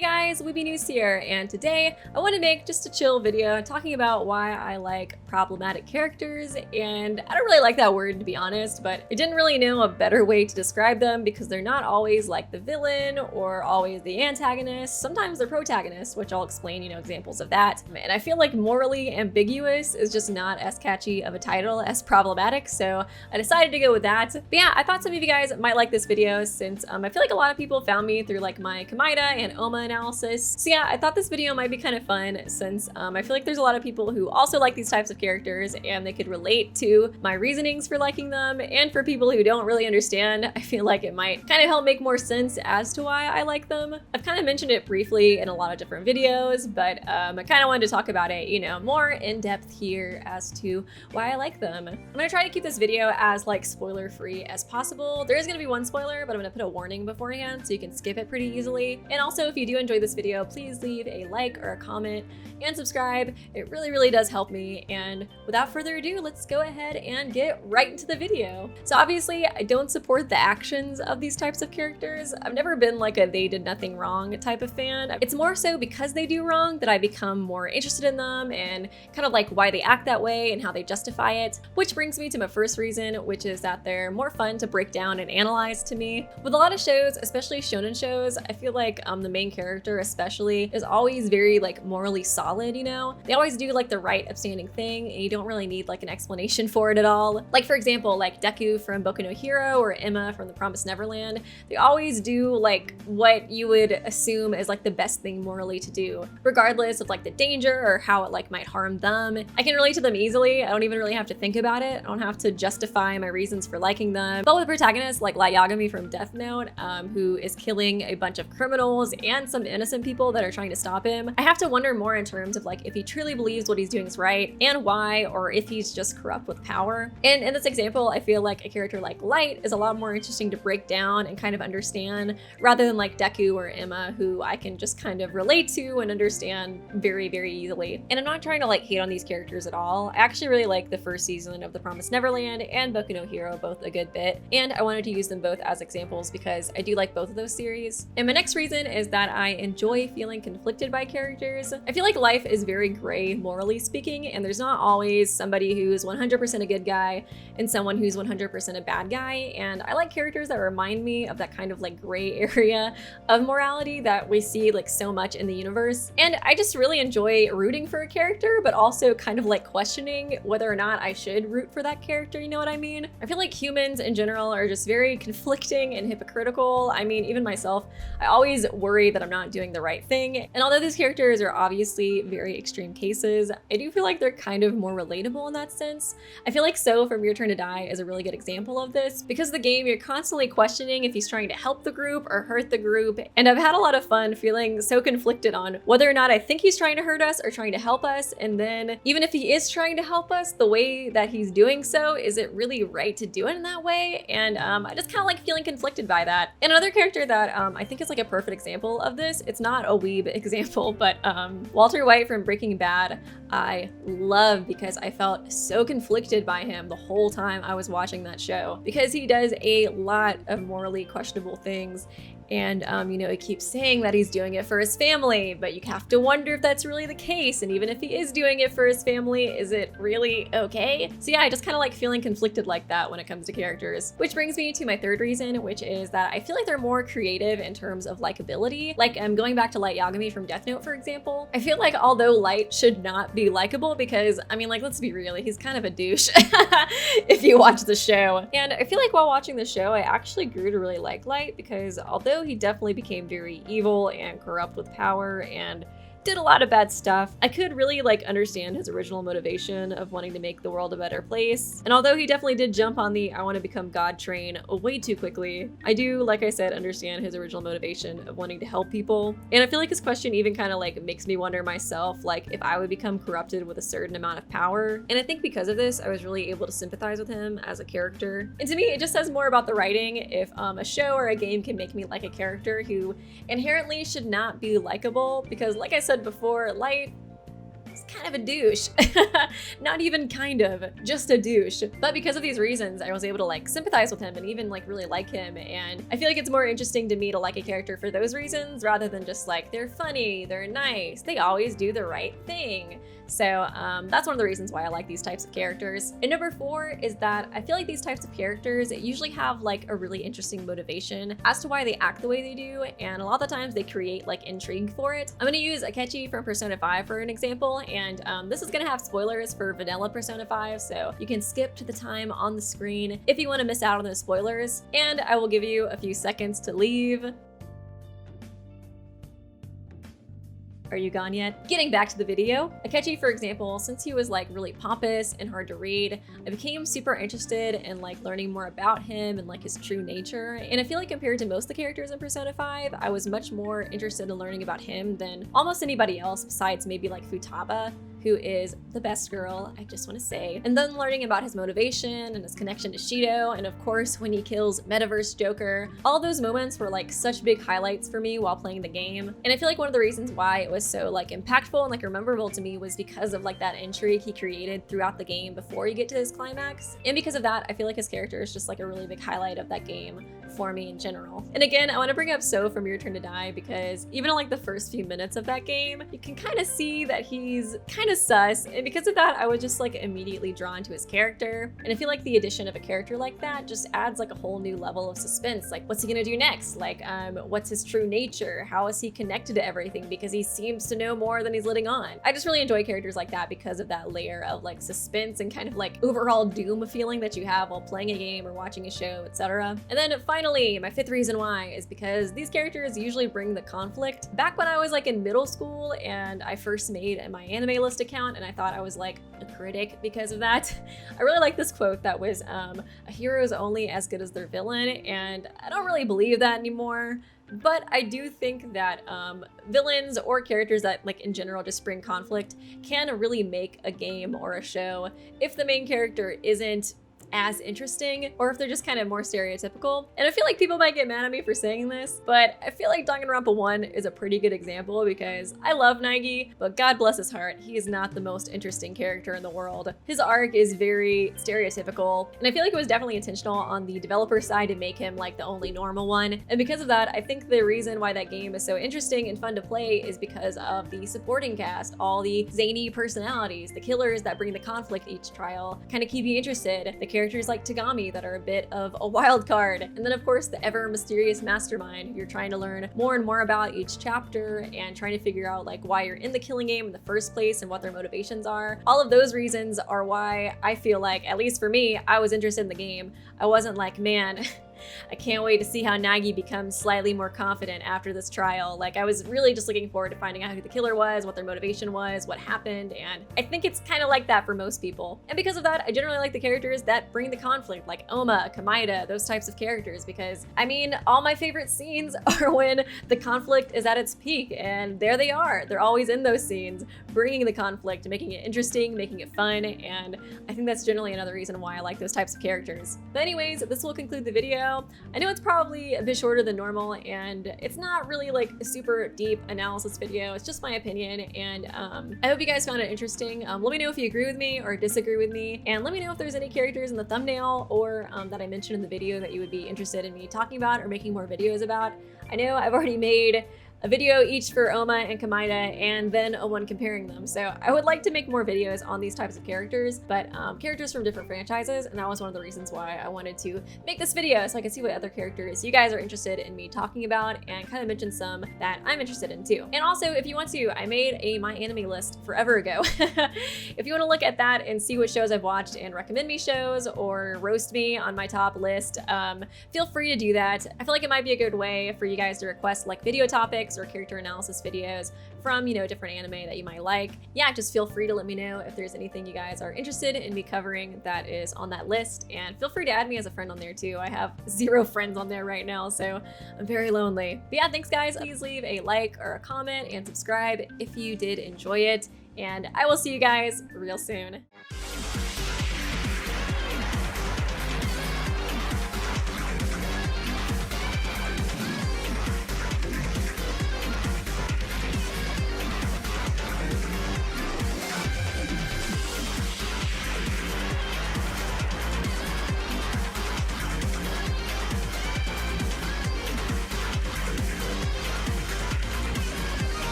Hey guys, Weeby News here, and today I want to make just a chill video talking about why I like problematic characters, and I don't really like that word to be honest, but I didn't really know a better way to describe them because they're not always like the villain or always the antagonist. Sometimes they're protagonists, which I'll explain, examples of that. And I feel like morally ambiguous is just not as catchy of a title as problematic, so I decided to go with that. But yeah, I thought some of you guys might like this video since I feel like a lot of people found me through like my Kamida and Oma analysis. So yeah, I thought this video might be kind of fun since I feel like there's a lot of people who also like these types of characters and they could relate to my reasonings for liking them. And for people who don't really understand, I feel like it might kind of help make more sense as to why I like them. I've kind of mentioned it briefly in a lot of different videos, but I kind of wanted to talk about it, more in depth here as to why I like them. I'm gonna try to keep this video as like spoiler free as possible. There is gonna be one spoiler, but I'm gonna put a warning beforehand so you can skip it pretty easily. And also, if you do enjoy this video, please leave a like or a comment and subscribe. It really does help me. And without further ado, let's go ahead and get right into the video. So obviously, I don't support the actions of these types of characters. I've never been like a they did nothing wrong type of fan. It's more so because they do wrong that I become more interested in them and kind of like why they act that way and how they justify it. Which brings me to my first reason, which is that they're more fun to break down and analyze to me. With a lot of shows, especially shonen shows, I feel like the main character especially is always very like morally solid, They always do like the right upstanding thing and you don't really need like an explanation for it at all. Like for example, like Deku from Boku no Hero or Emma from The Promised Neverland, they always do like what you would assume is like the best thing morally to do, regardless of like the danger or how it like might harm them. I can relate to them easily. I don't even really have to think about it. I don't have to justify my reasons for liking them. But with protagonists like Light Yagami from Death Note, who is killing a bunch of criminals and some innocent people that are trying to stop him, I have to wonder more in terms of like if he truly believes what he's doing is right and why, or if he's just corrupt with power. And in this example, I feel like a character like Light is a lot more interesting to break down and kind of understand rather than like Deku or Emma, who I can just kind of relate to and understand very easily. And I'm not trying to like hate on these characters at all. I actually really like the first season of The Promised Neverland and Boku no Hero both a good bit, and I wanted to use them both as examples because I do like both of those series. And my next reason is that I enjoy feeling conflicted by characters. I feel like life is very gray, morally speaking, and there's not always somebody who's 100% a good guy and someone who's 100% a bad guy. And I like characters that remind me of that kind of like gray area of morality that we see like so much in the universe. And I just really enjoy rooting for a character, but also kind of like questioning whether or not I should root for that character, you know what I mean? I feel like humans in general are just very conflicting and hypocritical. I mean, even myself, I always worry that I'm not doing the right thing. And although these characters are obviously very extreme cases, I do feel like they're kind of more relatable in that sense. I feel like So from Your Turn to Die is a really good example of this. Because of the game, you're constantly questioning if he's trying to help the group or hurt the group. And I've had a lot of fun feeling so conflicted on whether or not I think he's trying to hurt us or trying to help us. And then even if he is trying to help us, the way that he's doing so, is it really right to do it in that way? And I just kind of like feeling conflicted by that. And another character that I think is like a perfect example of this, it's not a weeb example, but Walter White from Breaking Bad, I love because I felt so conflicted by him the whole time I was watching that show because he does a lot of morally questionable things. And, he keeps saying that he's doing it for his family, but you have to wonder if that's really the case. And even if he is doing it for his family, is it really okay? So yeah, I just kind of like feeling conflicted like that when it comes to characters. Which brings me to my third reason, which is that I feel like they're more creative in terms of likability. Like going back to Light Yagami from Death Note, for example, I feel like although Light should not be likable because, I mean, like, let's be real, he's kind of a douche if you watch the show. And I feel like while watching the show, I actually grew to really like Light because although he definitely became very evil and corrupt with power and did a lot of bad stuff, I could really like understand his original motivation of wanting to make the world a better place. And although he definitely did jump on the I want to become God train way too quickly, I do, like I said, understand his original motivation of wanting to help people. And I feel like his question even kind of like makes me wonder myself, like if I would become corrupted with a certain amount of power. And I think because of this, I was really able to sympathize with him as a character. And to me, it just says more about the writing if a show or a game can make me like a character who inherently should not be likable, because like I said before, Light kind of a douche. Not even kind of, just a douche. But because of these reasons, I was able to like sympathize with him and even like really like him. And I feel like it's more interesting to me to like a character for those reasons rather than just like they're funny, they're nice, they always do the right thing. So that's one of the reasons why I like these types of characters. And number 4 is that I feel like these types of characters usually have like a really interesting motivation as to why they act the way they do, and a lot of the times they create like intrigue for it. I'm gonna use Akechi from Persona 5 for an example, and this is gonna have spoilers for vanilla Persona 5, so you can skip to the time on the screen if you wanna miss out on those spoilers, and I will give you a few seconds to leave. Are you gone yet? Getting back to the video, Akechi, for example, since he was like really pompous and hard to read, I became super interested in like learning more about him and like his true nature. And I feel like compared to most of the characters in Persona 5, I was much more interested in learning about him than almost anybody else besides maybe like Futaba, who is the best girl, I just want to say. And then learning about his motivation and his connection to Shido, and of course when he kills Metaverse Joker. All those moments were like such big highlights for me while playing the game. And I feel like one of the reasons why it was so like impactful and like memorable to me was because of like that intrigue he created throughout the game before you get to his climax. And because of that, I feel like his character is just like a really big highlight of that game for me in general. And again, I want to bring up So from Your Turn to Die because even in like the first few minutes of that game, you can kind of see that he's kind of sus, and because of that, I was just like immediately drawn to his character. And I feel like the addition of a character like that just adds like a whole new level of suspense. Like, what's he gonna do next? Like, what's his true nature? How is he connected to everything? Because he seems to know more than he's letting on. I just really enjoy characters like that because of that layer of like suspense and kind of like overall doom feeling that you have while playing a game or watching a show, etc. And then finally, my 5th reason why is because these characters usually bring the conflict. Back when I was like in middle school and I first made my anime list account and I thought I was like a critic because of that, I really like this quote that was, a hero is only as good as their villain, and I don't really believe that anymore. But I do think that villains or characters that like in general just bring conflict can really make a game or a show if the main character isn't as interesting, or if they're just kind of more stereotypical. And I feel like people might get mad at me for saying this, but I feel like Danganronpa 1 is a pretty good example because I love Nagi, but God bless his heart, he is not the most interesting character in the world. His arc is very stereotypical, and I feel like it was definitely intentional on the developer side to make him like the only normal one. And because of that, I think the reason why that game is so interesting and fun to play is because of the supporting cast, all the zany personalities, the killers that bring the conflict each trial, kind of keep you interested. The characters like Tagami that are a bit of a wild card, and then of course the ever mysterious mastermind who you're trying to learn more and more about each chapter and trying to figure out like why you're in the killing game in the first place and what their motivations are. All of those reasons are why I feel like, at least for me, I was interested in the game. I wasn't like, man, I can't wait to see how Nagi becomes slightly more confident after this trial. Like, I was really just looking forward to finding out who the killer was, what their motivation was, what happened, and I think it's kind of like that for most people. And because of that, I generally like the characters that bring the conflict, like Oma, Kamaida, those types of characters, because, I mean, all my favorite scenes are when the conflict is at its peak, and there they are. They're always in those scenes, bringing the conflict, making it interesting, making it fun, and I think that's generally another reason why I like those types of characters. But anyways, this will conclude the video. I know it's probably a bit shorter than normal, and it's not really like a super deep analysis video. It's just my opinion, and I hope you guys found it interesting. Let me know if you agree with me or disagree with me, and let me know if there's any characters in the thumbnail or that I mentioned in the video that you would be interested in me talking about or making more videos about. I know I've already made a video each for Oma and Kamaida, and then a one comparing them. So I would like to make more videos on these types of characters, but characters from different franchises, and that was one of the reasons why I wanted to make this video, so I could see what other characters you guys are interested in me talking about, and kind of mention some that I'm interested in too. And also, if you want to, I made a My Anime list forever ago. If you want to look at that and see what shows I've watched and recommend me shows or roast me on my top list, feel free to do that. I feel like it might be a good way for you guys to request like video topics or character analysis videos from, you know, different anime that you might like. Yeah, just feel free to let me know if there's anything you guys are interested in me covering that is on that list, and feel free to add me as a friend on there too. I have 0 friends on there right now, so I'm very lonely. But yeah, thanks guys. Please leave a like or a comment and subscribe if you did enjoy it, and I will see you guys real soon.